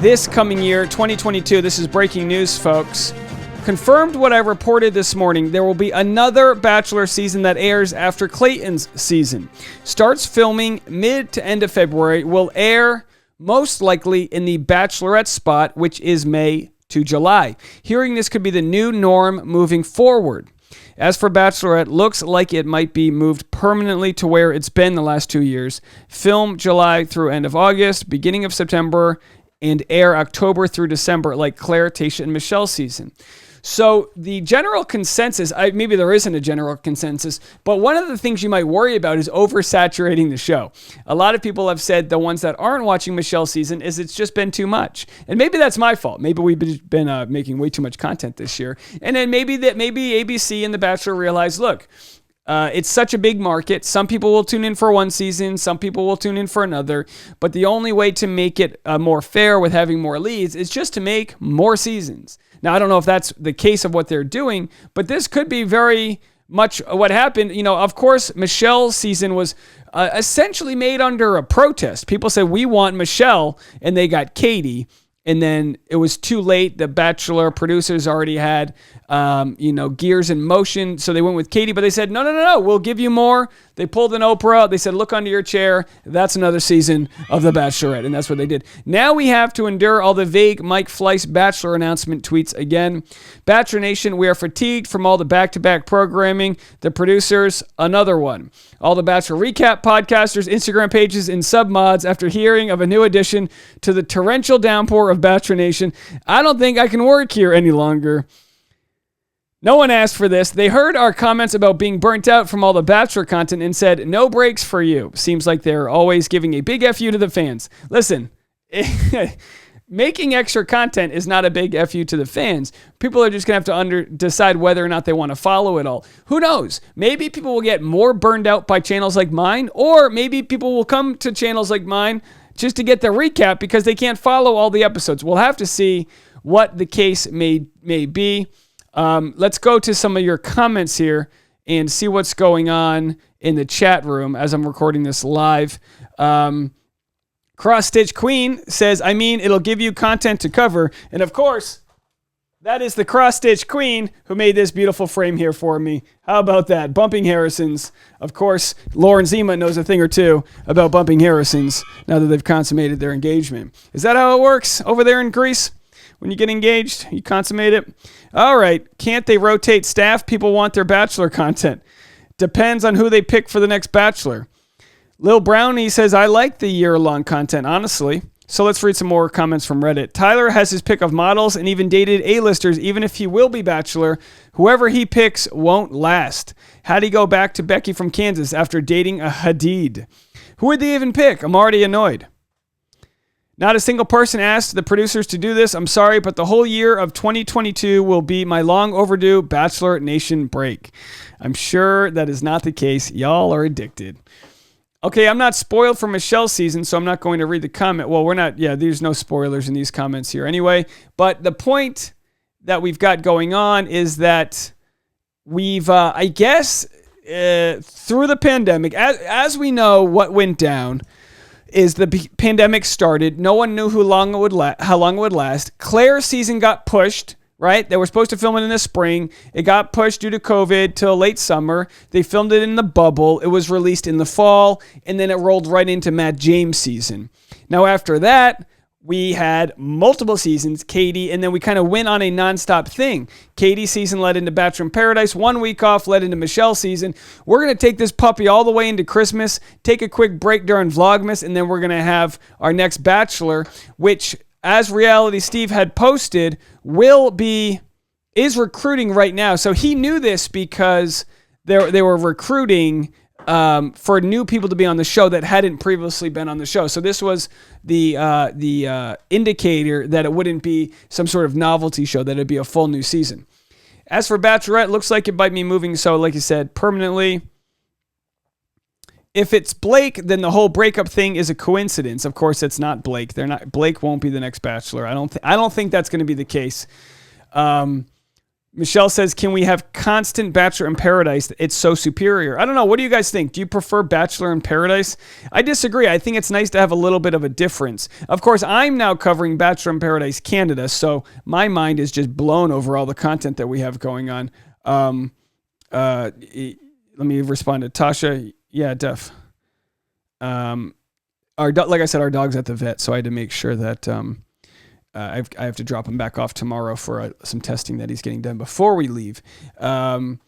this coming year, 2022. This is breaking news, folks. Confirmed what I reported this morning. There will be another Bachelor season that airs after Clayton's season. Starts filming mid to end of February. Will air most likely in the Bachelorette spot, which is May to July. Hearing this could be the new norm moving forward. As for Bachelorette, looks like it might be moved permanently to where it's been the last 2 years. Film July through end of August, beginning of September, and air October through December, like Claire, Tayshia, and Michelle's season. So the general consensus, maybe there isn't a general consensus, but one of the things you might worry about is oversaturating the show. A lot of people have said, the ones that aren't watching Michelle's season, is it's just been too much. And maybe that's my fault. Maybe we've been making way too much content this year. And then maybe ABC and The Bachelor realize, look, it's such a big market. Some people will tune in for one season. Some people will tune in for another. But the only way to make it more fair with having more leads is just to make more seasons. Now, I don't know if that's the case of what they're doing, but this could be very much what happened. You know, of course, Michelle's season was essentially made under a protest. People said, we want Michelle, and they got Katie. And then it was too late. The Bachelor producers already had, gears in motion. So they went with Katie, but they said, no, we'll give you more. They pulled an Oprah. They said, look under your chair. That's another season of The Bachelorette. And that's what they did. Now we have to endure all the vague Mike Fleiss Bachelor announcement tweets again. Bachelor Nation, we are fatigued from all the back-to-back programming. The producers, another one. All the Bachelor recap podcasters, Instagram pages, and sub-mods after hearing of a new addition to the torrential downpour of Bachelor Nation. I don't think I can work here any longer. No one asked for this. They heard our comments about being burnt out from all the Bachelor content and said, no breaks for you. Seems like they're always giving a big FU to the fans. Listen, making extra content is not a big FU to the fans. People are just going to have to decide whether or not they want to follow it all. Who knows? Maybe people will get more burned out by channels like mine, or maybe people will come to channels like mine just to get the recap because they can't follow all the episodes. We'll have to see what the case may be. Let's go to some of your comments here and see what's going on in the chat room as I'm recording this live. Cross Stitch Queen says, it'll give you content to cover. And of course, that is the Cross Stitch Queen who made this beautiful frame here for me. How about that? Bumping Harrisons. Of course, Lauren Zima knows a thing or two about bumping Harrisons now that they've consummated their engagement. Is that how it works over there in Greece? When you get engaged, you consummate it? All right. Can't they rotate staff? People want their Bachelor content. Depends on who they pick for the next Bachelor. Lil Brownie says, I like the year-long content, honestly. So let's read some more comments from Reddit. Tyler has his pick of models and even dated A-listers, even if he will be Bachelor. Whoever he picks won't last. How'd he go back to Becky from Kansas after dating a Hadid? Who would they even pick? I'm already annoyed. Not a single person asked the producers to do this. I'm sorry, but the whole year of 2022 will be my long overdue Bachelor Nation break. I'm sure that is not the case. Y'all are addicted. Okay, I'm not spoiled for Michelle's season, so I'm not going to read the comment. Well, there's no spoilers in these comments here anyway. But the point that we've got going on is that we've, through the pandemic, as we know what went down, is the pandemic started. No one knew how long it would last. Claire's season got pushed, right? They were supposed to film it in the spring. It got pushed due to COVID till late summer. They filmed it in the bubble. It was released in the fall, and then it rolled right into Matt James' season. Now, after that, we had multiple seasons, Katie, and then we kind of went on a nonstop thing. Katie's season led into Bachelor in Paradise. 1 week off led into Michelle's season. We're going to take this puppy all the way into Christmas, take a quick break during Vlogmas, and then we're going to have our next Bachelor, which, as Reality Steve had posted, is recruiting right now. So he knew this because they were recruiting for new people to be on the show that hadn't previously been on the show. So this was the indicator that it wouldn't be some sort of novelty show, that it'd be a full new season. As for Bachelorette, looks like it might be moving, so like you said, permanently. If it's Blake, then the whole breakup thing is a coincidence. Of course, it's not Blake. Blake won't be the next Bachelor. I don't think that's going to be the case. Michelle says, can we have constant Bachelor in Paradise? It's so superior. I don't know. What do you guys think? Do you prefer Bachelor in Paradise? I disagree. I think it's nice to have a little bit of a difference. Of course, I'm now covering Bachelor in Paradise Canada, so my mind is just blown over all the content that we have going on. Let me respond to Tasha. Yeah, Def. Like I said, our dog's at the vet, so I had to make sure that... I have to drop him back off tomorrow for some testing that he's getting done before we leave. Choni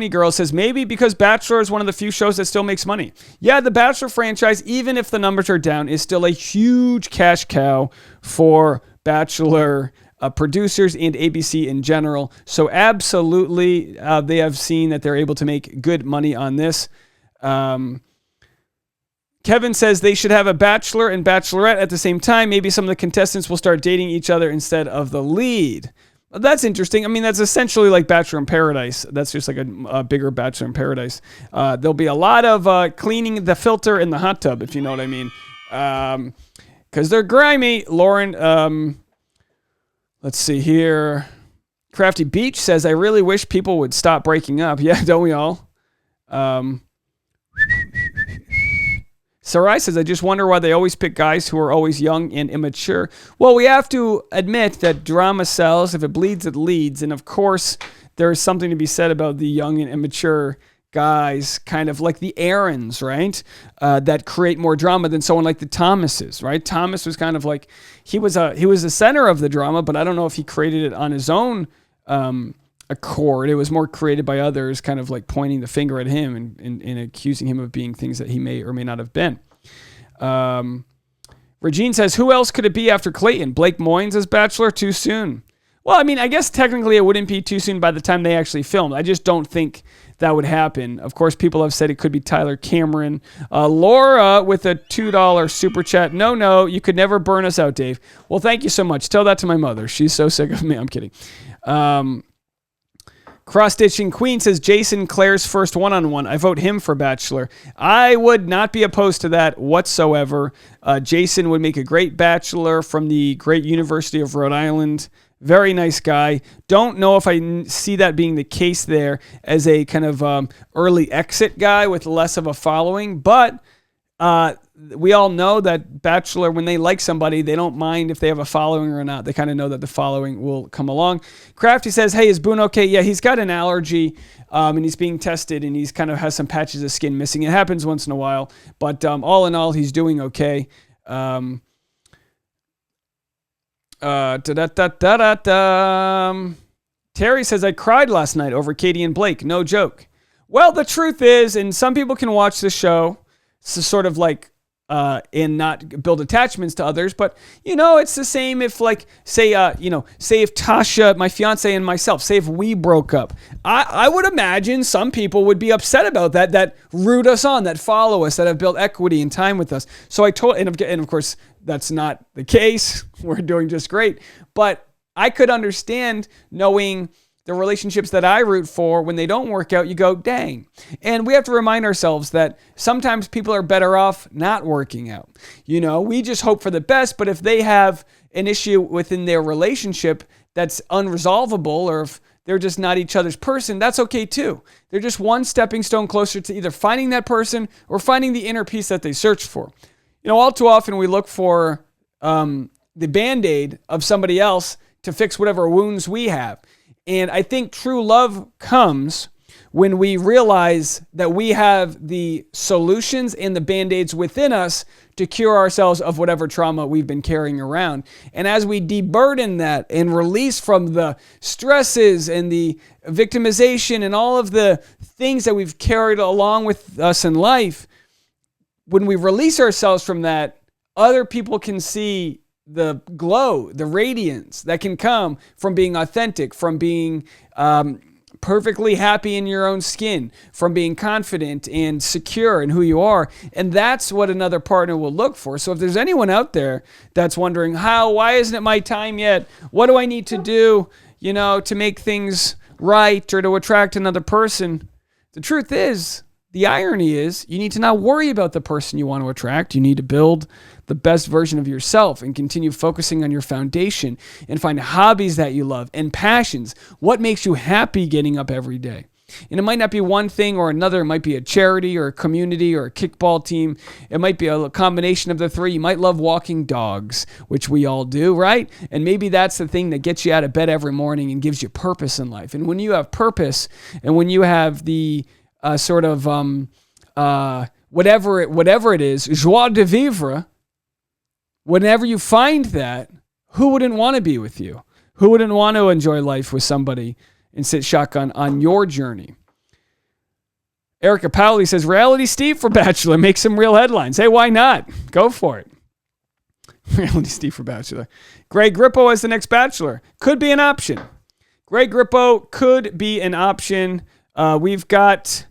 Girl says, maybe because Bachelor is one of the few shows that still makes money. Yeah, the Bachelor franchise, even if the numbers are down, is still a huge cash cow for Bachelor producers and ABC in general. So absolutely, they have seen that they're able to make good money on this. Kevin says they should have a Bachelor and Bachelorette at the same time. Maybe some of the contestants will start dating each other instead of the lead. That's interesting. I mean, that's essentially like Bachelor in Paradise. That's just like a bigger Bachelor in Paradise. There'll be a lot of cleaning the filter in the hot tub, if you know what I mean. Because they're grimy. Lauren, let's see here. Crafty Beach says, I really wish people would stop breaking up. Yeah, don't we all? Sarai says, I just wonder why they always pick guys who are always young and immature. Well, we have to admit that drama sells. If it bleeds, it leads. And of course, there is something to be said about the young and immature guys, kind of like the Aarons, right? That create more drama than someone like the Thomases, right? Thomas was kind of like, he was the center of the drama, but I don't know if he created it on his own accord. It was more created by others, kind of like pointing the finger at him and accusing him of being things that he may or may not have been. Regine says, who else could it be after Clayton? Blake Moynes as Bachelor? Too soon. Well, I mean, I guess technically it wouldn't be too soon by the time they actually filmed. I just don't think that would happen. Of course, people have said it could be Tyler Cameron. Laura with a $2 super chat. No, you could never burn us out, Dave. Well, thank you so much. Tell that to my mother. She's so sick of me. I'm kidding. Cross-Stitching Queen says, Jason Clare's first one-on-one. I vote him for Bachelor. I would not be opposed to that whatsoever. Jason would make a great Bachelor from the great University of Rhode Island. Very nice guy. Don't know if I see that being the case there as a kind of early exit guy with less of a following. But we all know that Bachelor, when they like somebody, they don't mind if they have a following or not. They kind of know that the following will come along. Crafty says, hey, is Boone okay? Yeah, he's got an allergy and he's being tested and he's kind of has some patches of skin missing. It happens once in a while. But all in all, he's doing okay. Terry says, I cried last night over Katie and Blake. No joke. Well, the truth is, and some people can watch the show to sort of like, and not build attachments to others. But, it's the same if like, say if Tasha, my fiance, and myself, say if we broke up, I would imagine some people would be upset about that root us on, that follow us, that have built equity and time with us. So and of course, that's not the case. We're doing just great. But I could understand knowing the relationships that I root for, when they don't work out, you go, dang. And we have to remind ourselves that sometimes people are better off not working out. We just hope for the best, but if they have an issue within their relationship that's unresolvable, or if they're just not each other's person, that's okay too. They're just one stepping stone closer to either finding that person or finding the inner peace that they search for. All too often we look for the Band-Aid of somebody else to fix whatever wounds we have. And I think true love comes when we realize that we have the solutions and the Band-Aids within us to cure ourselves of whatever trauma we've been carrying around. And as we deburden that and release from the stresses and the victimization and all of the things that we've carried along with us in life, when we release ourselves from that, other people can see the glow, the radiance that can come from being authentic, from being perfectly happy in your own skin, from being confident and secure in who you are. And that's what another partner will look for. So if there's anyone out there that's wondering, why isn't it my time yet? What do I need to do, to make things right or to attract another person? The truth is, the irony is you need to not worry about the person you want to attract. You need to build the best version of yourself and continue focusing on your foundation and find hobbies that you love and passions. What makes you happy getting up every day? And it might not be one thing or another. It might be a charity or a community or a kickball team. It might be a combination of the three. You might love walking dogs, which we all do, right? And maybe that's the thing that gets you out of bed every morning and gives you purpose in life. And when you have purpose and when you have the whatever it is, joie de vivre, whenever you find that, who wouldn't want to be with you? Who wouldn't want to enjoy life with somebody and sit shotgun on your journey? Erica Powley says, Reality Steve for Bachelor. Make some real headlines. Hey, why not? Go for it. Reality Steve for Bachelor. Greg Grippo as the next Bachelor. Could be an option. Greg Grippo could be an option. We've got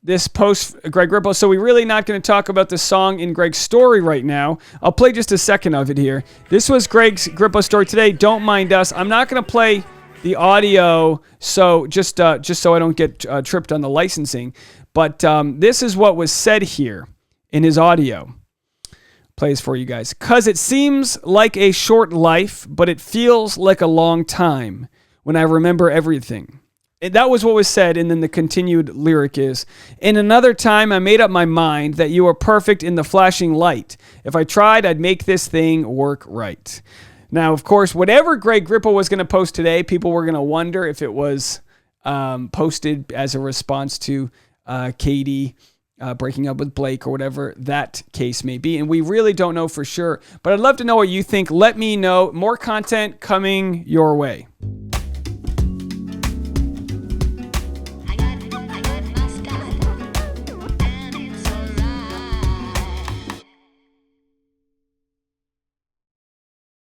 this post, Greg Grippo. So we're really not going to talk about the song in Greg's story right now. I'll play just a second of it here. This was Greg's Grippo story today. Don't mind us. I'm not going to play the audio, so just so I don't get tripped on the licensing. But this is what was said here in his audio. Plays for you guys. 'Cause it seems like a short life, but it feels like a long time when I remember everything. That was what was said, and then the continued lyric is, in another time I made up my mind that you were perfect in the flashing light. If I tried, I'd make this thing work right. Now, of course, whatever Greg Grippo was going to post today, people were going to wonder if it was posted as a response to Katie breaking up with Blake or whatever that case may be. And we really don't know for sure. But I'd love to know what you think. Let me know. More content coming your way.